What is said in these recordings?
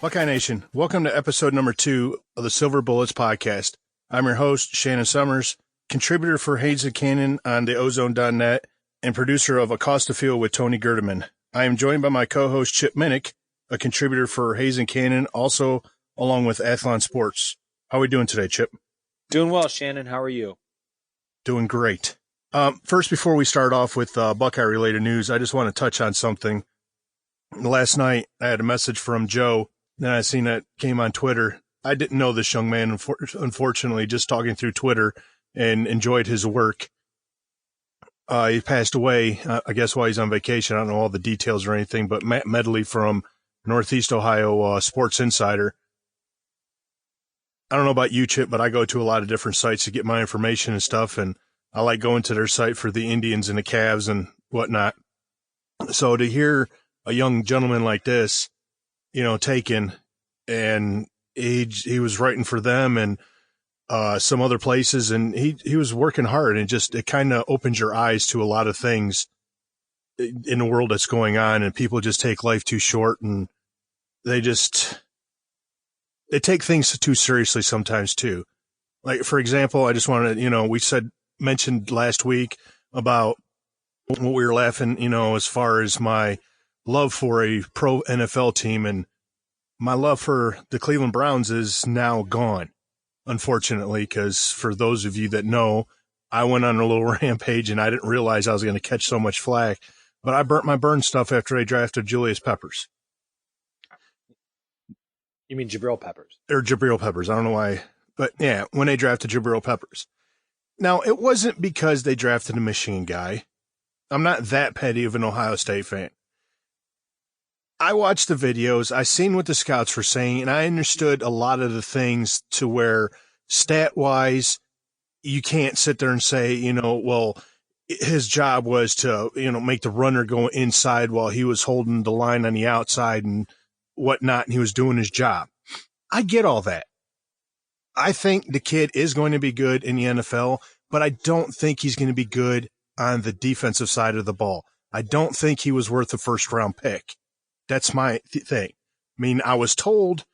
Buckeye Nation, welcome to episode number 2 of the Silver Bullets podcast. I'm your host, Shannon Summers, contributor for Hayes and Cannon on the Ozone.net, and producer of Acosta Field with Tony Gerdeman. I am joined by my co-host, Chip Minnick, a contributor for Hayes and Cannon, also along with Athlon Sports. How are we doing today, Chip? Doing well, Shannon. How are you? Doing great. First, before we start off with Buckeye-related news, I just want to touch on something. Last night, I had a message from Joe. Then I seen that came on Twitter. I didn't know this young man, unfortunately, just talking through Twitter and enjoyed his work. He passed away, I guess, while he's on vacation. I don't know all the details or anything, but Matt Medley from Northeast Ohio Sports Insider. I don't know about you, Chip, but I go to a lot of different sites to get my information and stuff, and I like going to their site for the Indians and the Cavs and whatnot. So to hear a young gentleman like this, taken, and he was writing for them and some other places, and he was working hard, and it kind of opens your eyes to a lot of things in the world that's going on, and people just take life too short, and they take things too seriously sometimes too. Like, for example, I just wanted to, we mentioned last week about what we were laughing, as far as my love for a pro NFL team, and my love for the Cleveland Browns is now gone, unfortunately, because for those of you that know, I went on a little rampage and I didn't realize I was going to catch so much flack, but I burnt my burn stuff after they drafted Julius Peppers. You mean Jabril Peppers? Or Jabril Peppers. I don't know why, but yeah, when they drafted Jabril Peppers. Now, it wasn't because they drafted a Michigan guy. I'm not that petty of an Ohio State fan. I watched the videos, I seen what the scouts were saying, and I understood a lot of the things to where stat-wise, you can't sit there and say, well, his job was to, make the runner go inside while he was holding the line on the outside and whatnot, and he was doing his job. I get all that. I think the kid is going to be good in the NFL, but I don't think he's going to be good on the defensive side of the ball. I don't think he was worth a first-round pick. That's my thing. I mean, I was told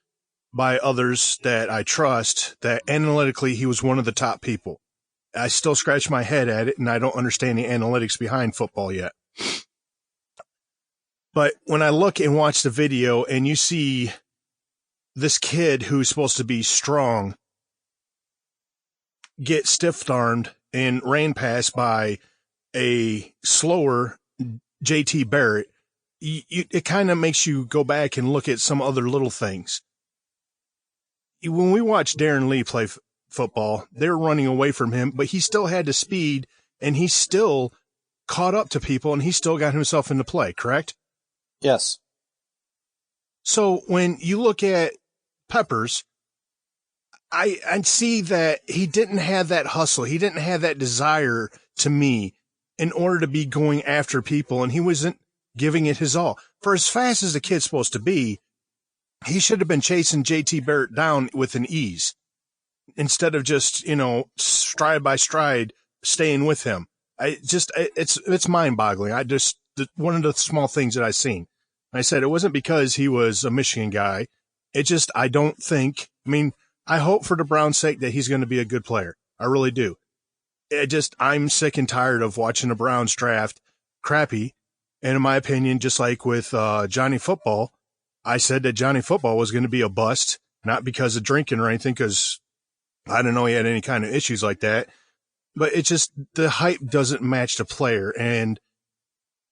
by others that I trust that analytically he was one of the top people. I still scratch my head at it, and I don't understand the analytics behind football yet. But when I look and watch the video and you see this kid who's supposed to be strong get stiff-armed and ran past by a slower JT Barrett, it kind of makes you go back and look at some other little things. When we watched Darren Lee play football, they were running away from him, but he still had the speed, and he still caught up to people, and he still got himself into play, correct? Yes. So when you look at Peppers, I see that he didn't have that hustle. He didn't have that desire, to me, in order to be going after people, and he wasn't giving it his all. For as fast as the kid's supposed to be, he should have been chasing JT Barrett down with an ease instead of just, stride by stride staying with him. It's mind-boggling. One of the small things that I seen. I said it wasn't because he was a Michigan guy. I don't think, I hope for the Browns' sake that he's going to be a good player. I really do. I'm sick and tired of watching the Browns draft crappy. And in my opinion, just like with Johnny Football, I said that Johnny Football was going to be a bust, not because of drinking or anything, because I didn't know he had any kind of issues like that. But the hype doesn't match the player. And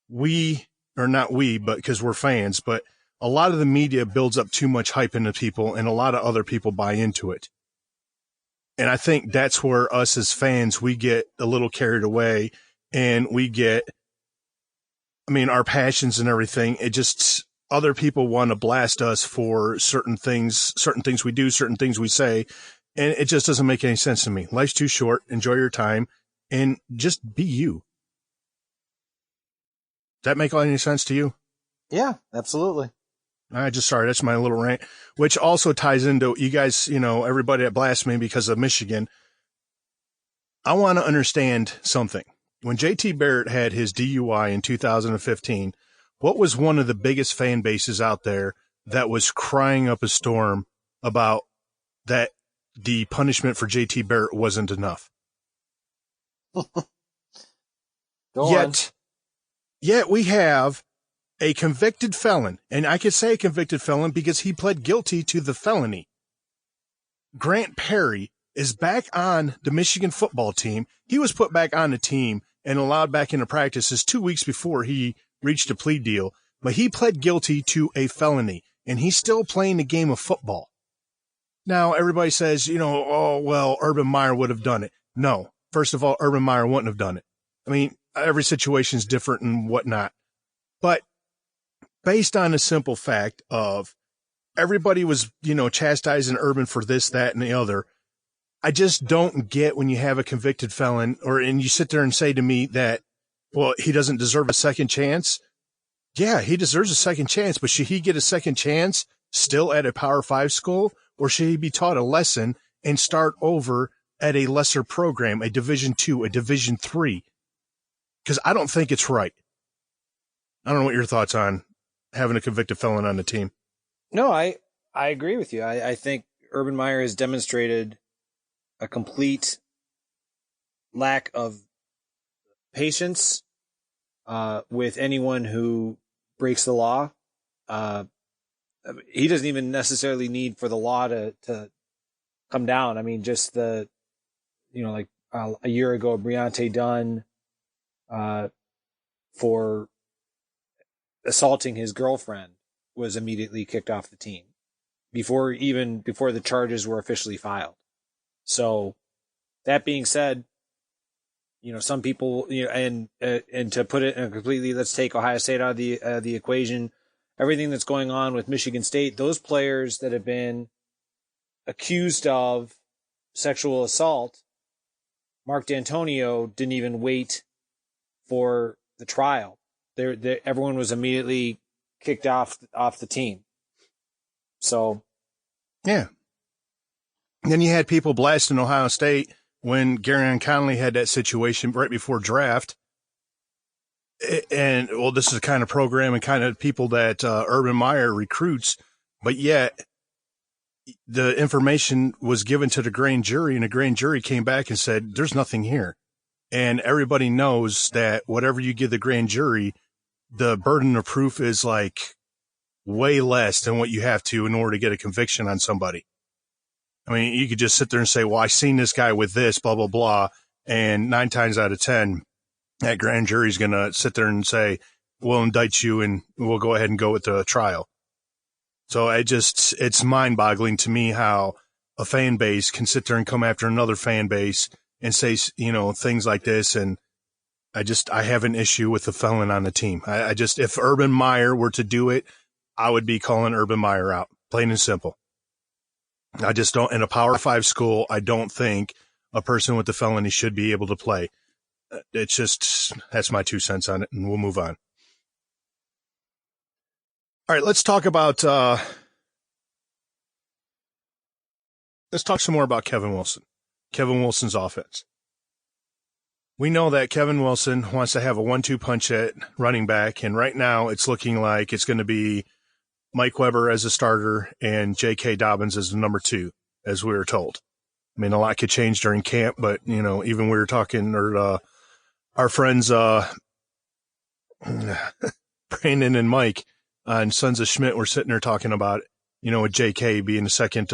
but because we're fans, but a lot of the media builds up too much hype into people, and a lot of other people buy into it. And I think that's where us as fans, we get a little carried away, and we get, our passions and everything. Other people want to blast us for certain things we do, certain things we say. And it just doesn't make any sense to me. Life's too short. Enjoy your time and just be you. Does that make any sense to you? Yeah, absolutely. Sorry, that's my little rant, which also ties into you guys, everybody that blasts me because of Michigan. I want to understand something. When JT Barrett had his DUI in 2015, what was one of the biggest fan bases out there that was crying up a storm about that the punishment for JT Barrett wasn't enough. Yet we have a convicted felon, and I could say a convicted felon because he pled guilty to the felony. Grant Perry is back on the Michigan football team. He was put back on the team and allowed back into practices 2 weeks before he reached a plea deal, but he pled guilty to a felony, and he's still playing the game of football. Now, everybody says, oh, well, Urban Meyer would have done it. No. First of all, Urban Meyer wouldn't have done it. I mean, every situation is different and whatnot. But based on the simple fact of everybody was, chastising Urban for this, that, and the other, I just don't get when you have a convicted felon and you sit there and say to me that, well, he doesn't deserve a second chance. Yeah, he deserves a second chance, but should he get a second chance still at a Power 5 school, or should he be taught a lesson and start over at a lesser program, a Division II, a Division III? Because I don't think it's right. I don't know what your thoughts on having a convicted felon on the team. No, I agree with you. I think Urban Meyer has demonstrated a complete lack of patience with anyone who breaks the law. He doesn't even necessarily need for the law to come down. I mean, just a year ago, Breonte Dunn for assaulting his girlfriend was immediately kicked off the team before the charges were officially filed. So that being said, some people, and to put it in completely, let's take Ohio State out of the equation. Everything that's going on with Michigan State, those players that have been accused of sexual assault, Mark D'Antonio didn't even wait for the trial. Everyone was immediately kicked off the team. So, yeah. Then you had people blasting Ohio State when Garyon Conley had that situation right before draft. And, well, this is the kind of program and kind of people that Urban Meyer recruits, but yet the information was given to the grand jury, and the grand jury came back and said, there's nothing here. And everybody knows that whatever you give the grand jury, the burden of proof is like way less than what you have to in order to get a conviction on somebody. I mean, you could just sit there and say, well, I seen this guy with this, blah, blah, blah. And 9 times out of 10, that grand jury is going to sit there and say, we'll indict you and we'll go ahead and go with the trial. So it's mind boggling to me how a fan base can sit there and come after another fan base and say, things like this. And I have an issue with the felon on the team. If Urban Meyer were to do it, I would be calling Urban Meyer out, plain and simple. I just don't, in a Power 5 school, I don't think a person with the felony should be able to play. It's just, that's my 2 cents on it, and we'll move on. All right, let's talk some more about Kevin Wilson. Kevin Wilson's offense. We know that Kevin Wilson wants to have a 1-2 punch at running back, and right now it's looking like it's going to be Mike Weber as a starter and J.K. Dobbins as the number 2, as we were told. I mean, a lot could change during camp, but, even we were talking, our friends Brandon and Mike on Sons of Schmidt were sitting there talking about it, with J.K. being the second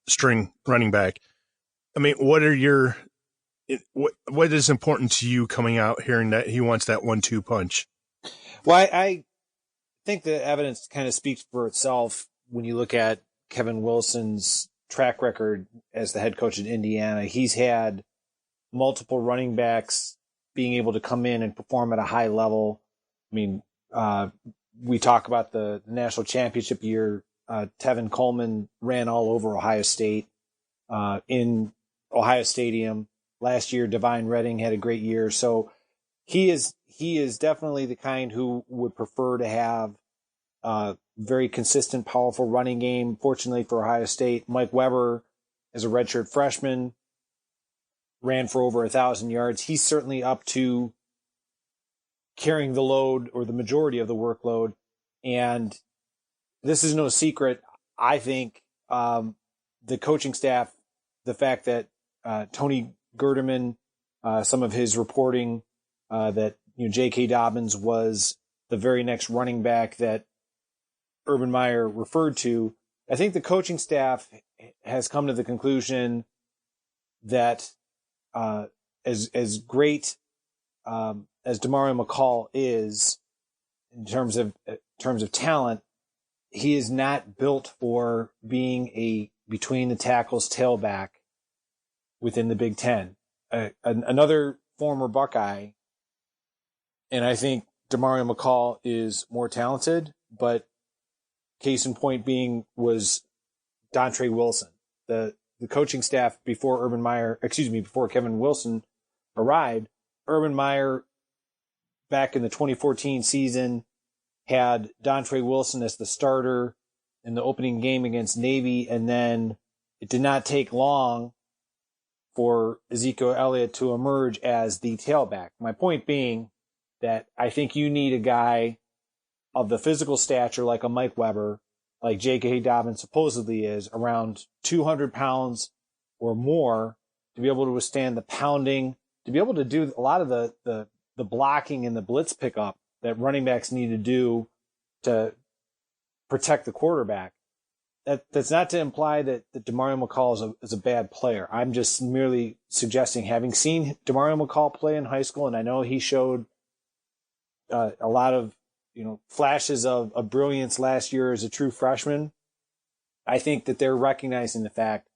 string running back. I mean, what is important to you coming out hearing that he wants that 1-2 punch? Well, I think the evidence kind of speaks for itself when you look at Kevin Wilson's track record as the head coach at Indiana. He's had multiple running backs being able to come in and perform at a high level. I mean, we talk about the national championship year. Tevin Coleman ran all over Ohio State in Ohio Stadium. Last year, Divine Redding had a great year. So he is definitely the kind who would prefer to have a very consistent, powerful running game. Fortunately for Ohio State, Mike Weber, as a redshirt freshman, ran for over 1,000 yards. He's certainly up to carrying the load or the majority of the workload. And this is no secret. I think the coaching staff, the fact that Tony Gerdeman, some of his reporting that J.K. Dobbins was the very next running back that Urban Meyer referred to, I think the coaching staff has come to the conclusion that as great as Demario McCall is in terms of talent, he is not built for being a between the tackles tailback within the Big Ten. Another former Buckeye, and I think Demario McCall is more talented, but case in point being was Dontre Wilson. The coaching staff before before Kevin Wilson arrived, Urban Meyer back in the 2014 season had Dontre Wilson as the starter in the opening game against Navy, and then it did not take long for Ezekiel Elliott to emerge as the tailback. My point being that I think you need a guy of the physical stature like a Mike Weber, like J.K. Dobbins supposedly is, around 200 pounds or more, to be able to withstand the pounding, to be able to do a lot of the blocking and the blitz pickup that running backs need to do to protect the quarterback. That's not to imply that Demario McCall is a bad player. I'm just merely suggesting, having seen Demario McCall play in high school, and I know he showed a lot of flashes of brilliance last year as a true freshman, I think that they're recognizing the fact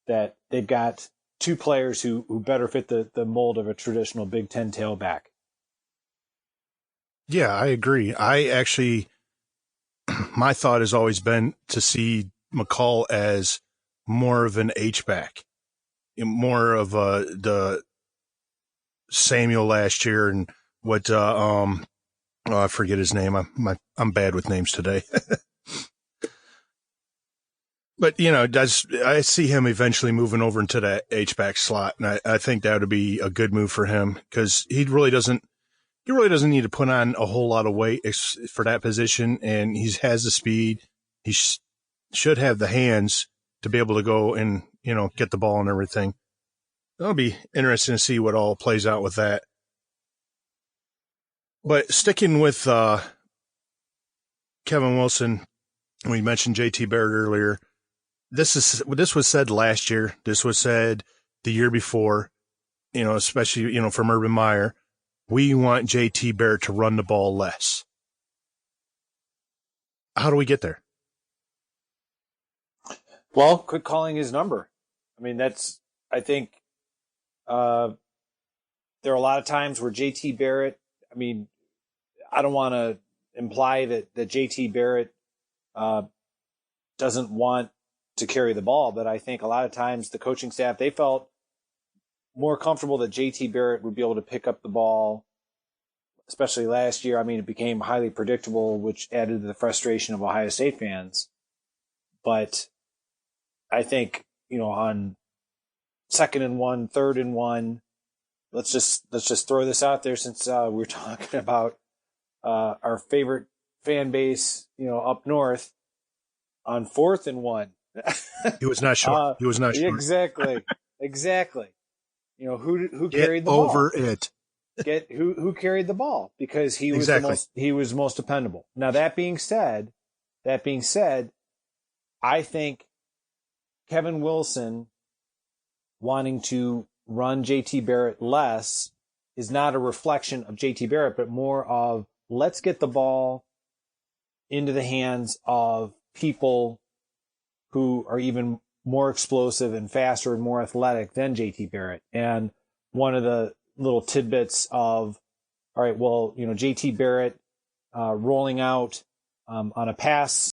that they've got two players who better fit the mold of a traditional Big Ten tailback. Yeah, I agree. My thought has always been to see McCall as more of an H-back, more of the Samuel last year, and what I forget his name. I'm bad with names today. But I see him eventually moving over into that H-back slot, and I think that would be a good move for him, because he really doesn't need to put on a whole lot of weight for that position, and he has the speed. He should have the hands to be able to go and get the ball and everything. It'll be interesting to see what all plays out with that. But sticking with Kevin Wilson, we mentioned JT Barrett earlier. This was said last year. This was said the year before. Especially from Urban Meyer. We want JT Barrett to run the ball less. How do we get there? Well, quit calling his number. I mean, I think there are a lot of times where JT Barrett, I mean, I don't want to imply that JT Barrett doesn't want to carry the ball, but I think a lot of times the coaching staff, they felt more comfortable that JT Barrett would be able to pick up the ball, especially last year. I mean, it became highly predictable, which added to the frustration of Ohio State fans. But I think, on 2nd and 1, 3rd and 1, let's just throw this out there, since we're talking about our favorite fan base, up north. On 4th and 1, he was not sure. He was not sure. Exactly. Who Get carried the ball? over it. Who carried the ball, because he was Exactly. most dependable. Now that being said, I think Kevin Wilson wanting to run JT Barrett less is not a reflection of JT Barrett, but more of, let's get the ball into the hands of people who are even more explosive and faster and more athletic than JT Barrett. And one of the little tidbits of, all right, well, JT Barrett rolling out on a pass